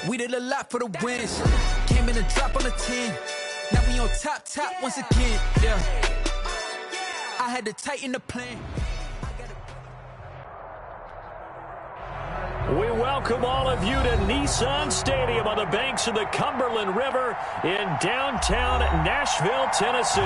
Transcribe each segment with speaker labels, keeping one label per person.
Speaker 1: We did a lot for the wins. Came in and drop on the 10. Now we on top once again. Yeah. I had to tighten the plan.
Speaker 2: We welcome all of you to Nissan Stadium on the banks of the Cumberland River in downtown Nashville, Tennessee.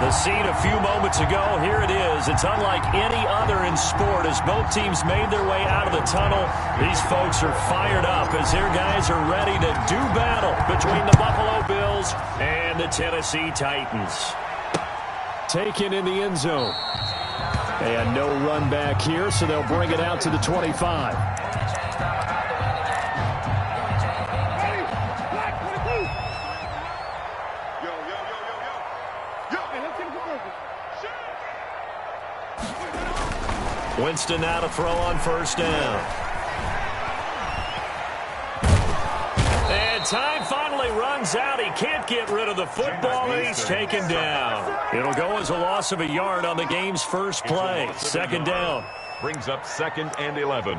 Speaker 2: The scene a few moments ago, here it is. It's unlike any other in sport as both teams made their way out of the tunnel. These folks are fired up as their guys are ready to do battle between the Buffalo Bills and the Tennessee Titans. Taken in the end zone. And no run back here, so they'll bring it out to the 25. Winston now to throw on first down. And time finally runs out. He can't get rid of the football, and he's taken down. It'll go as a loss of a yard on the game's first play. Second down.
Speaker 3: Brings up 2nd and 11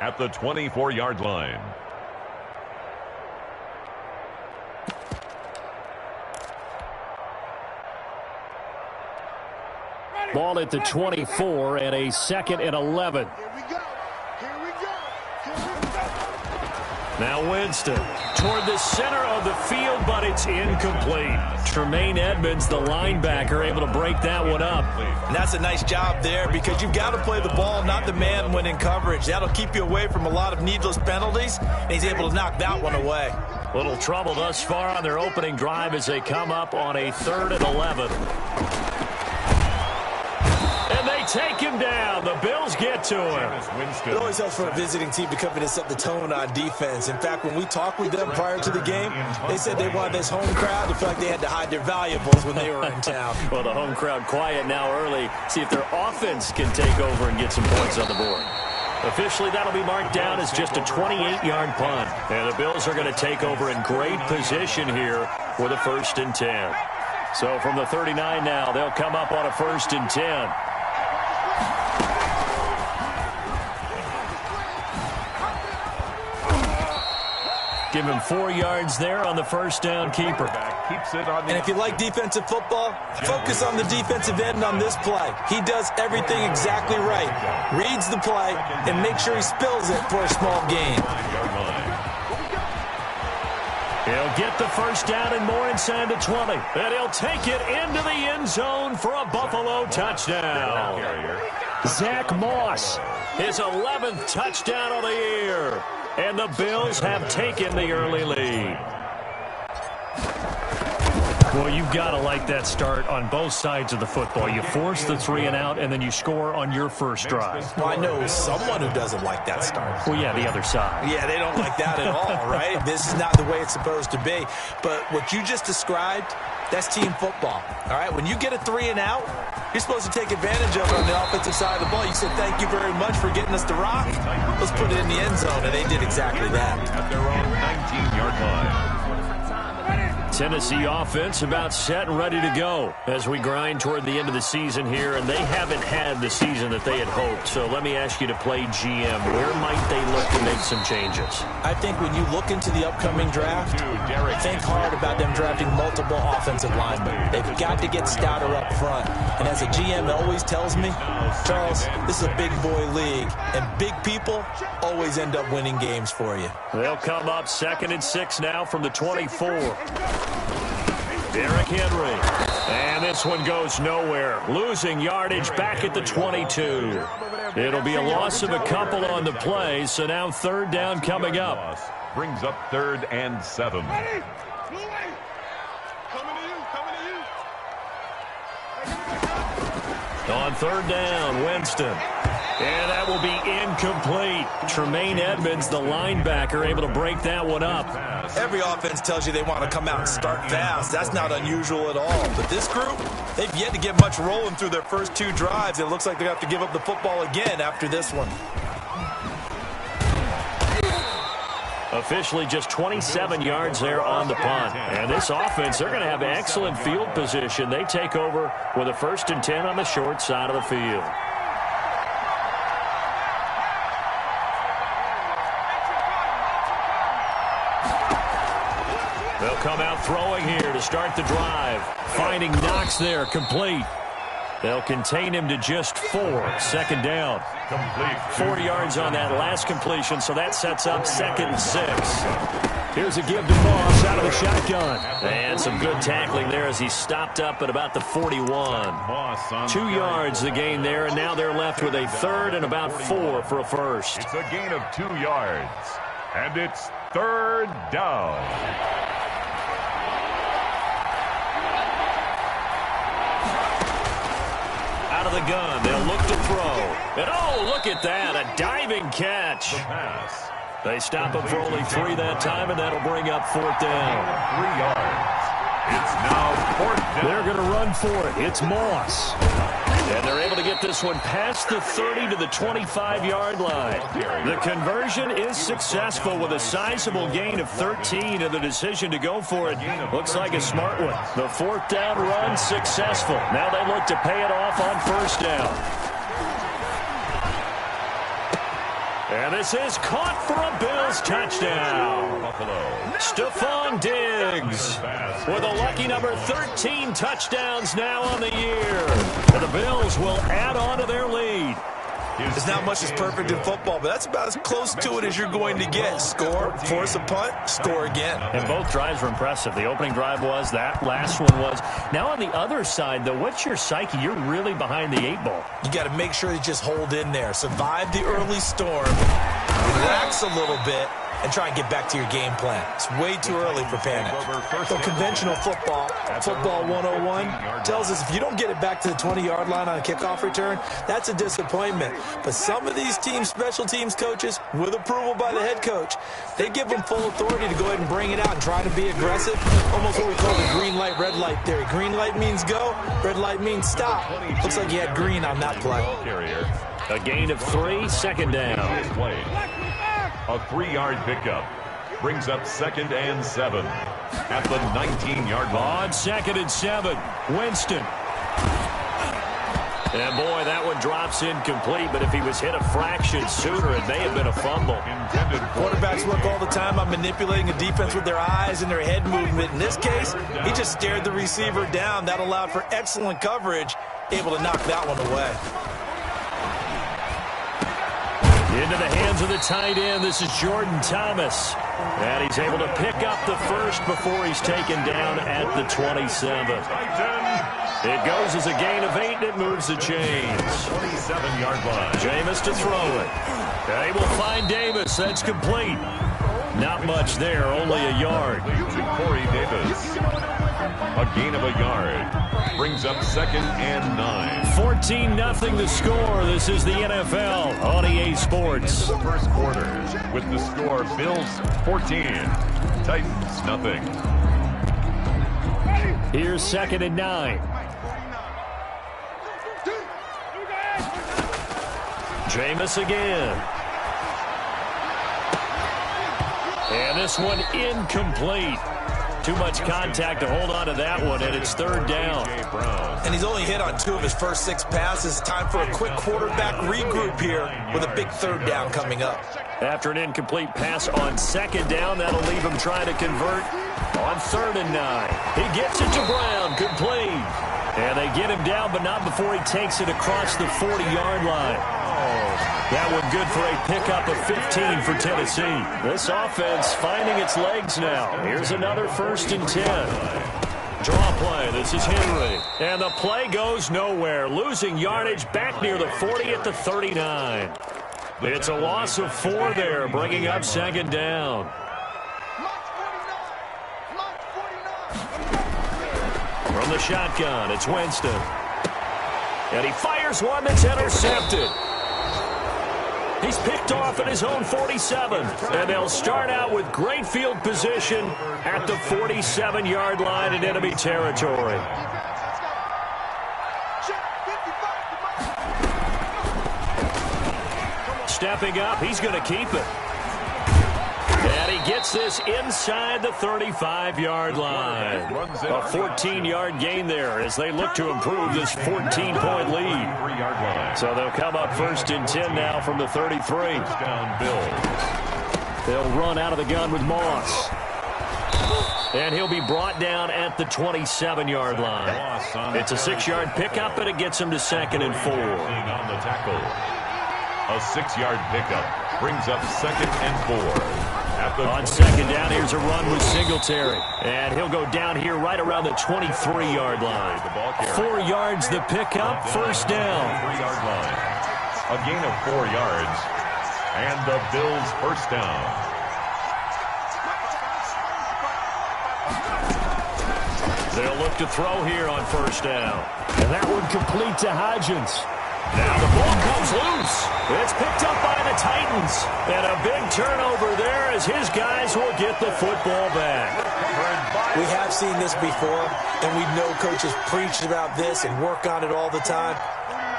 Speaker 3: at the 24-yard line.
Speaker 2: Ball at the 24 and a 2nd and 11. Now Winston toward the center of the field, but it's incomplete. Tremaine Edmonds, the linebacker, able to break that one up.
Speaker 4: And that's a nice job there because you've got to play the ball, not the man when in coverage. That'll keep you away from a lot of needless penalties, and he's able to knock that one away.
Speaker 2: Little trouble thus far on their opening drive as they come up on a 3rd and 11. And they take him down. The Bills get to him.
Speaker 4: It always helps for a visiting team to come in and set the tone on defense. In fact, when we talked with them prior to the game, they said they wanted this home crowd to feel like they had to hide their valuables when they were in town.
Speaker 2: Well, the home crowd quiet now early. See if their offense can take over and get some points on the board. Officially, that'll be marked down as just a 28-yard punt. And the Bills are going to take over in great position here with a 1st and 10. So from the 39 now, they'll come up on a 1st and 10. Give him 4 yards there on the first down keeper.
Speaker 4: And if you like defensive football, focus on the defensive end on this play. He does everything exactly right. Reads the play and makes sure he spills it for a small gain.
Speaker 2: He'll get the first down and more inside the 20. And he'll take it into the end zone for a Buffalo touchdown. Zach Moss, his 11th touchdown of the year. And the Bills have taken the early lead. Well, you've got to like that start on both sides of the football. You force the 3 and out, and then you score on your first drive.
Speaker 4: Well, I know someone who doesn't like that start.
Speaker 2: Well, yeah, the other side.
Speaker 4: Yeah, they don't like that at all, right? This is not the way it's supposed to be. But what you just described, that's team football, all right? When you get a 3 and out, you're supposed to take advantage of it on the offensive side of the ball. You said, thank you very much for getting us the rock. Let's put it in the end zone, and they did exactly that.
Speaker 3: At their own 19-yard line.
Speaker 2: Tennessee offense about set and ready to go as we grind toward the end of the season here, and they haven't had the season that they had hoped. So let me ask you to play GM. Where might they look to make some changes?
Speaker 4: I think when you look into the upcoming draft, think hard about them drafting multiple offensive linemen. They've got to get stouter up front. And as a GM always tells me, Charles, this is a big boy league, and big people always end up winning games for you.
Speaker 2: They'll come up 2nd and 6 now from the 24. Derrick Henry. And this one goes nowhere. Losing yardage back at the 22. It'll be a loss of a couple on the play, so now 3rd down coming up.
Speaker 3: Brings up 3rd and 7.
Speaker 2: On 3rd down, Winston. And that will be incomplete. Tremaine Edmonds, the linebacker, able to break that one up.
Speaker 4: Every offense tells you they want to come out and start fast. That's not unusual at all. But this group, they've yet to get much rolling through their first 2 drives. It looks like they have to give up the football again after this one.
Speaker 2: Officially just 27 yards there on the punt. And this offense, they're going to have excellent field position. They take over with a 1st and 10 on the short side of the field. They'll come out throwing here to start the drive. Finding Knox there, complete. They'll contain him to just 4. Second down. 40 yards on that last completion, so that sets up 2nd and 6. Here's a give to Moss out of the shotgun. And some good tackling there as he stopped up at about the 41. 2 yards the gain there, and now they're left with a 3rd and about 4 for a first.
Speaker 3: It's a gain of 2 yards, and it's 3rd down.
Speaker 2: Out of the gun, they'll look to throw. And oh, look at that, a diving catch. They stop him for only 3 that time, and that'll bring up 4th down.
Speaker 3: 3 yards. It's now 4th down.
Speaker 2: They're going to run for it. It's Moss. And they're able to get this one past the 30 to the 25-yard line. The conversion is successful with a sizable gain of 13, and the decision to go for it looks like a smart one. The 4th down run successful. Now they look to pay it off on 1st down. And this is caught for a Bills touchdown. Stephon Diggs with a lucky number 13 touchdowns now on the year. And the Bills will add on to their lead.
Speaker 4: There's not much that's perfect in football, but that's about as close to it as you're going to get. Score, force a punt, score again.
Speaker 2: And both drives were impressive. The opening drive was, that last one was. Now on the other side, though, what's your psyche? You're really behind the 8 ball.
Speaker 4: You got to make sure you just hold in there. Survive the early storm, relax a little bit, and try and get back to your game plan. It's way too early for panic. So conventional football 101, tells us if you don't get it back to the 20-yard line on a kickoff return, that's a disappointment. But some of these team special teams coaches, with approval by the head coach, they give them full authority to go ahead and bring it out and try to be aggressive. Almost what we call the green light, red light theory. Green light means go, red light means stop. Looks like you had green on that play.
Speaker 2: A gain of 3, 2nd down.
Speaker 3: A 3-yard pickup brings up 2nd and 7 at the 19-yard line.
Speaker 2: On 2nd and 7, Winston. And boy, that one drops incomplete, but if he was hit a fraction sooner, it may have been a fumble.
Speaker 4: Quarterbacks work all the time on manipulating a defense with their eyes and their head movement. In this case, he just stared the receiver down. That allowed for excellent coverage, able to knock that one away.
Speaker 2: Into the hands of the tight end. This is Jordan Thomas. And he's able to pick up the first before he's taken down at the 27. It goes as a gain of 8, and it moves the chains.
Speaker 3: 27-yard line.
Speaker 2: Jameis to throw it. They will find Davis. That's complete. Not much there, only a yard.
Speaker 3: To Corey Davis. A gain of a yard. Brings up 2nd and 9.
Speaker 2: 14-0 the score. This is the NFL on EA Sports.
Speaker 3: The first quarter with the score Bills 14, Titans nothing.
Speaker 2: Here's 2nd and 9. Jameis again. And this one incomplete. Too much contact to hold on to that one, and it's 3rd down.
Speaker 4: And he's only hit on 2 of his first 6 passes. Time for a quick quarterback regroup here with a big 3rd down coming up.
Speaker 2: After an incomplete pass on 2nd down, that'll leave him trying to convert on 3rd and 9. He gets it to Brown, complete. And they get him down, but not before he takes it across the 40-yard line. That one good for a pickup of 15 for Tennessee. This offense finding its legs now. Here's another 1st and 10. Draw play. This is Henry. And the play goes nowhere. Losing yardage back near the 40 at the 39. It's a loss of 4 there, bringing up 2nd down. From the shotgun, it's Winston. And he fires one that's intercepted. He's picked off at his own 47. And they'll start out with great field position at the 47-yard line in enemy territory. Stepping up, he's going to keep it. And he gets this inside the 35-yard line. A 14-yard gain there as they look to improve this 14-point lead. So they'll come up 1st and 10 now from the 33. They'll run out of the gun with Moss. And he'll be brought down at the 27-yard line. It's a 6-yard pickup, and it gets him to 2nd and 4.
Speaker 3: On the tackle. A 6-yard pickup brings up 2nd and 4.
Speaker 2: On 2nd down, here's a run with Singletary. And he'll go down here right around the 23-yard line. 4 yards the pickup, 1st down.
Speaker 3: 3-yard line. A gain of 4 yards. And the Bills 1st down.
Speaker 2: They'll look to throw here on 1st down. And that one complete to Hodgins. Now the ball comes loose. It's picked up by the Titans. And a big turnover there as his guys will get the football back.
Speaker 4: We have seen this before, and we know coaches preach about this and work on it all the time.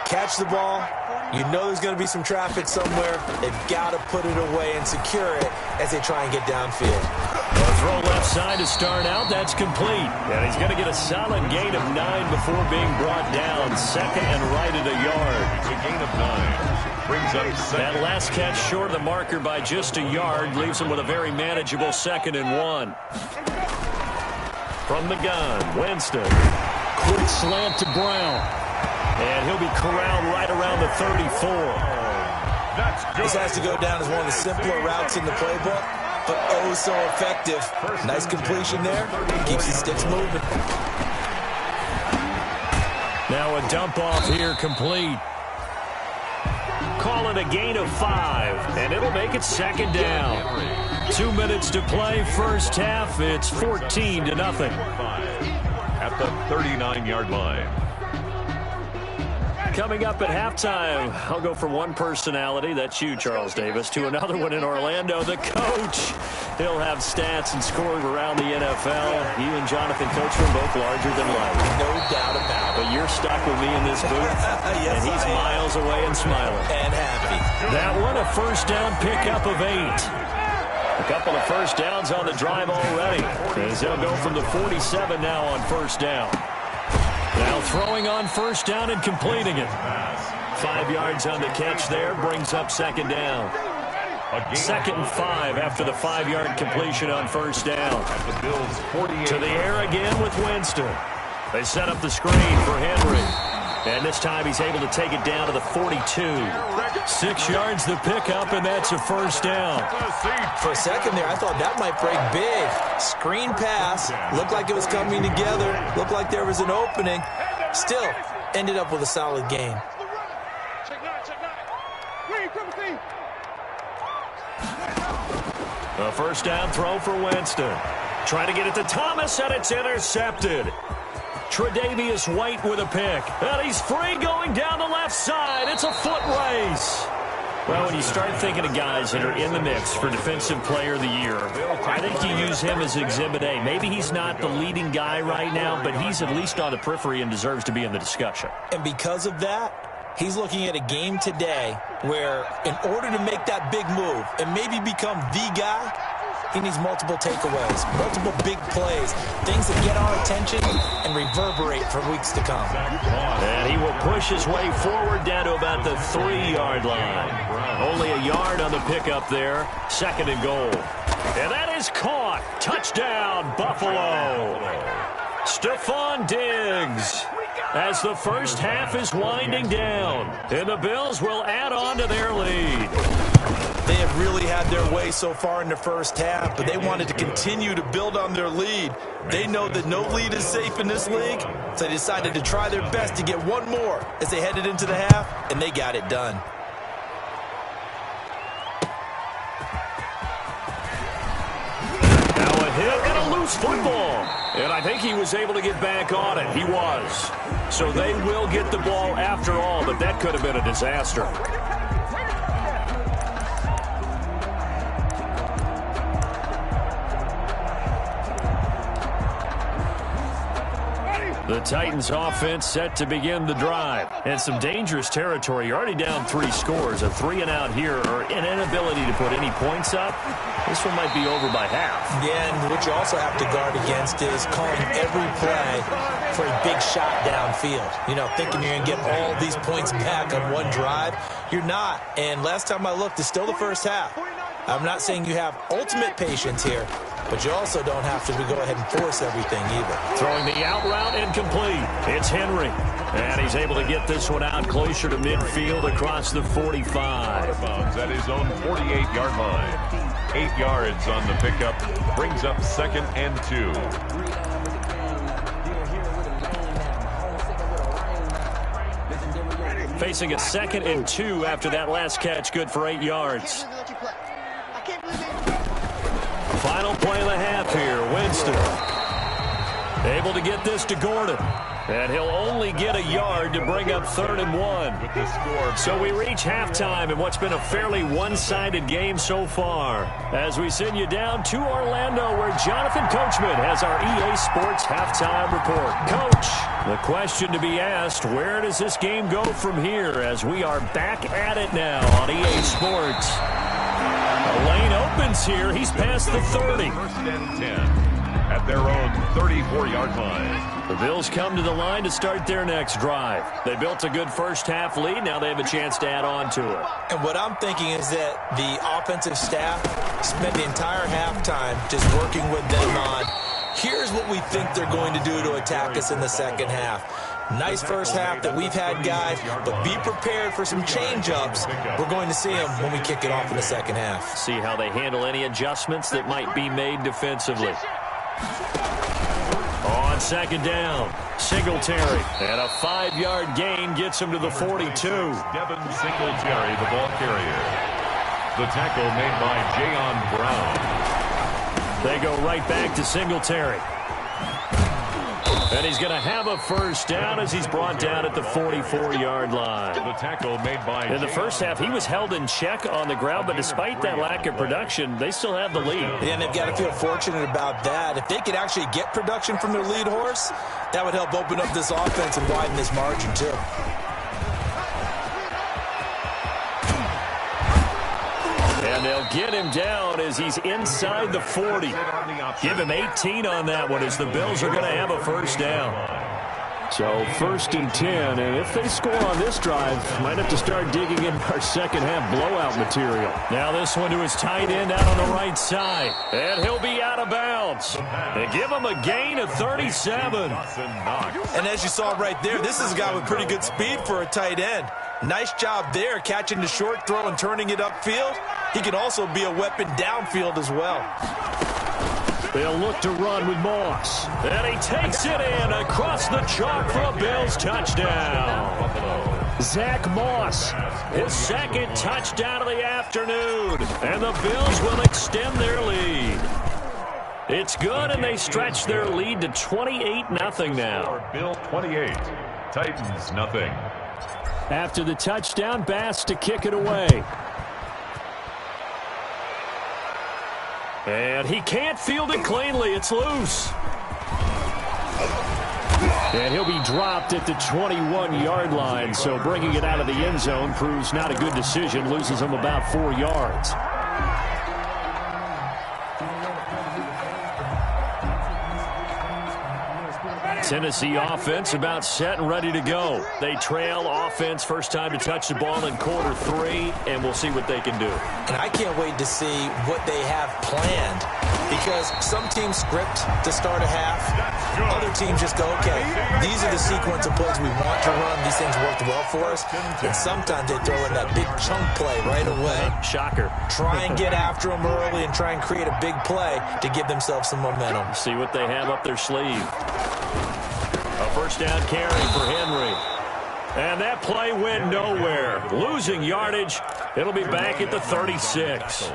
Speaker 4: Catch the ball. You know there's going to be some traffic somewhere. They've got to put it away and secure it as they try and get downfield.
Speaker 2: A throw left side to start out. That's complete. And he's going to get a solid gain of 9 before being brought down. 2nd and right at a yard.
Speaker 3: A gain of 9. Brings up 2nd.
Speaker 2: That last catch short of the marker by just a yard leaves him with a very manageable 2nd and 1. From the gun, Winston. Quick slant to Brown. And he'll be corralled right around the 34.
Speaker 4: This has to go down as one of the simpler routes in the playbook, but oh so effective. Nice completion there. Keeps the sticks moving.
Speaker 2: Now a dump off here complete. Call it a gain of 5, and it'll make it 2nd down. 2 minutes to play, 1st half. It's 14-0.
Speaker 3: At the 39-yard line.
Speaker 2: Coming up at halftime, I'll go from one personality, that's you, Charles Davis, to another one in Orlando, the coach. He'll have stats and scores around the NFL. You and Jonathan Coachman both larger than life.
Speaker 4: No doubt about it.
Speaker 2: But you're stuck with me in this booth,
Speaker 4: yes,
Speaker 2: and he's miles away and smiling.
Speaker 4: And happy.
Speaker 2: That one, a 1st down pickup of 8. A couple of 1st downs on the drive already, as they'll go from the 47 now on 1st down. Now throwing on 1st down and completing it. 5 yards on the catch there, brings up 2nd down. 2nd and 5 after the 5-yard completion on 1st down. To the air again with Winston. They set up the screen for Henry. And this time he's able to take it down to the 42. 6 yards the pickup, and that's a 1st down.
Speaker 4: For a second there, I thought that might break big. Screen pass. Looked like it was coming together. Looked like there was an opening. Still, ended up with a solid gain.
Speaker 2: A 1st down throw for Winston. Trying to get it to Thomas, and it's intercepted. Tre'Davious White with a pick. And he's free going down the left side. It's a foot race. Well, when you start thinking of guys that are in the mix for Defensive Player of the Year, I think you use him as Exhibit A. Maybe he's not the leading guy right now, but he's at least on the periphery and deserves to be in the discussion.
Speaker 4: And because of that, he's looking at a game today where in order to make that big move and maybe become the guy, he needs multiple takeaways, multiple big plays, things that get our attention and reverberate for weeks to come.
Speaker 2: And he will push his way forward down to about the 3-yard line. Only a yard on the pickup there. 2nd and goal. And that is caught. Touchdown, Buffalo. Stephon Diggs. As the 1st half is winding down, and the Bills will add on to their lead.
Speaker 4: They have really had their way so far in the 1st half, but they wanted to continue to build on their lead. They know that no lead is safe in this league, so they decided to try their best to get one more as they headed into the half, and they got it done.
Speaker 2: Now a hit and a loose football. And I think he was able to get back on it. He was. So they will get the ball after all, but that could have been a disaster. The Titans offense set to begin the drive. And some dangerous territory. You're already down 3 scores. A 3-and-out here, or an inability to put any points up. This one might be over by half.
Speaker 4: Yeah, and what you also have to guard against is calling every play for a big shot downfield. You know, thinking you're going to get all these points back on one drive. You're not. And last time I looked, it's still the 1st half. I'm not saying you have ultimate patience here, but you also don't have to go ahead and force everything either.
Speaker 2: Throwing the out route incomplete. It's Henry. And he's able to get this one out closer to midfield across the 45.
Speaker 3: Bounds at his own 48-yard line. 8 yards on the pickup. Brings up 2nd and 2.
Speaker 2: Facing a 2nd and 2 after that last catch, good for 8 yards. Final play of the half here, Winston. Able to get this to Gordon. And he'll only get a yard to bring up 3rd and 1.
Speaker 3: With the score.
Speaker 2: So we reach halftime in what's been a fairly one-sided game so far. As we send you down to Orlando, where Jonathan Coachman has our EA Sports halftime report. Coach, the question to be asked, where does this game go from here as we are back at it now on EA Sports? The lane opens here. He's past the 30.
Speaker 3: 1st and 10 at their own 34-yard line.
Speaker 2: The Bills come to the line to start their next drive. They built a good first-half lead. Now they have a chance to add on to it.
Speaker 4: And what I'm thinking is that the offensive staff spent the entire halftime just working with them on, here's what we think they're going to do to attack us in the second half. Nice first half that we've had, guys, but be prepared for some change-ups. We're going to see them when we kick it off in the second half.
Speaker 2: See how they handle any adjustments that might be made defensively. On 2nd down, Singletary, and a 5-yard gain gets him to the 42.
Speaker 3: Devin Singletary, the ball carrier. The tackle made by Jayon Brown.
Speaker 2: They go right back to Singletary. And he's going to have a first down as he's brought down at the 44-yard line.
Speaker 3: The tackle made by
Speaker 2: In the first half, he was held in check on the ground, but despite that lack of production, they still have the lead.
Speaker 4: And they've got to feel fortunate about that. If they could actually get production from their lead horse, that would help open up this offense and widen this margin too.
Speaker 2: And they'll get him down as he's inside the 40. Give him 18 on that one as the Bills are going to have a first down. So 1st and 10, and if they score on this drive, might have to start digging in our second half blowout material. Now this one to his tight end out on the right side, and he'll be out of bounds. They give him a gain of 37.
Speaker 4: And as you saw right there, this is a guy with pretty good speed for a tight end. Nice job there, catching the short throw and turning it upfield. He can also be a weapon downfield as well.
Speaker 2: They'll look to run with Moss. And he takes it in across the chalk for a Bills touchdown. Zach Moss, his 2nd touchdown of the afternoon. And the Bills will extend their lead. It's good, and they stretch their lead to 28-0 now.
Speaker 3: Bill 28, Titans nothing.
Speaker 2: After the touchdown, Bass to kick it away. And he can't field it cleanly. It's loose. And he'll be dropped at the 21-yard line. So bringing it out of the end zone proves not a good decision. Loses him about 4 yards. Tennessee offense about set and ready to go. They trail offense first time to touch the ball in quarter 3, and we'll see what they can do.
Speaker 4: And I can't wait to see what they have planned, because some teams script to start a half. Other teams just go, okay, these are the sequence of plays we want to run. These things worked well for us. And sometimes they throw in that big chunk play right away.
Speaker 2: Shocker.
Speaker 4: Try and get after them early and try and create a big play to give themselves some momentum.
Speaker 2: See what they have up their sleeve. A first down carry for Henry. And that play went nowhere. Losing yardage. It'll be back at the 36.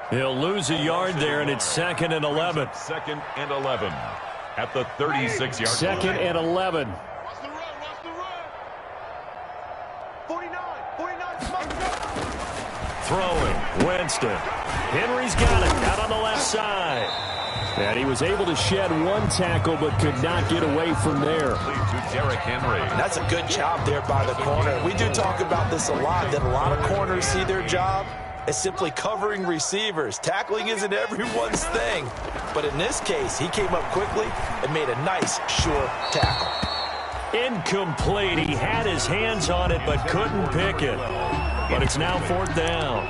Speaker 2: He'll lose a yard there, and it's 2nd and 11.
Speaker 3: 2nd and 11 at the 36-yard line.
Speaker 2: 2nd and 11.
Speaker 5: Watch the run. 49.
Speaker 2: Throwing. Winston. Henry's got it. Out on the left side. And he was able to shed one tackle but could not get away from there.
Speaker 3: To Derrick Henry.
Speaker 4: That's a good job there by the corner. We do talk about this a lot, that a lot of corners see their job as simply covering receivers. Tackling isn't everyone's thing. But in this case, he came up quickly and made a nice, sure tackle.
Speaker 2: Incomplete. He had his hands on it but couldn't pick it. But it's now 4th down.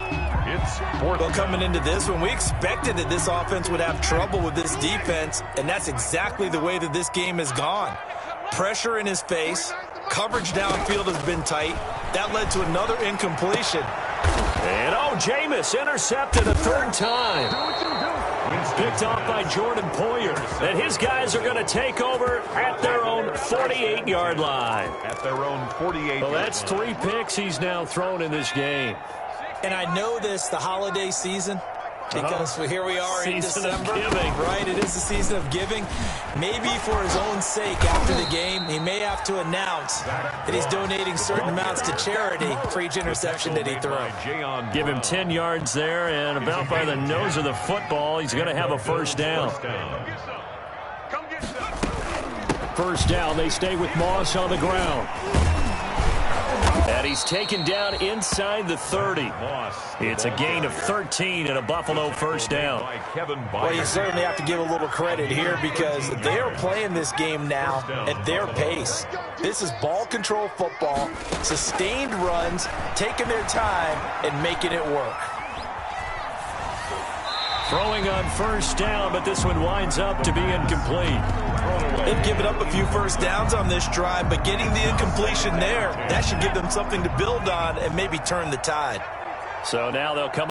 Speaker 3: It's fourth.
Speaker 4: Well, coming into this one, we expected that this offense would have trouble with this defense, and that's exactly the way that this game has gone. Pressure in his face, coverage downfield has been tight. That led to another incompletion.
Speaker 2: And, Jameis intercepted a third time. Picked off by Jordan Poyer. And his guys are going to take over at their own 48-yard line.
Speaker 3: At their own 48-yard line.
Speaker 2: Well, that's 3 picks he's now thrown in this game.
Speaker 4: And I know this, the holiday season, because here we are in December. Right, it is the season of giving. Maybe for his own sake after the game, he may have to announce that he's donating certain amounts to charity for each interception that he threw.
Speaker 2: Give him 10 yards there, and about by the nose of the football, he's going to have a first down. First down, they stay with Moss on the ground. And he's taken down inside the 30. It's a gain of 13 and a Buffalo first down.
Speaker 4: Well, you certainly have to give a little credit here because they are playing this game now at their pace. This is ball control football, sustained runs, taking their time and making it work.
Speaker 2: Throwing on first down, but this one winds up to be incomplete.
Speaker 4: They've given up a few first downs on this drive, but getting the incompletion there, that should give them something to build on and maybe turn the tide.
Speaker 2: So now they'll come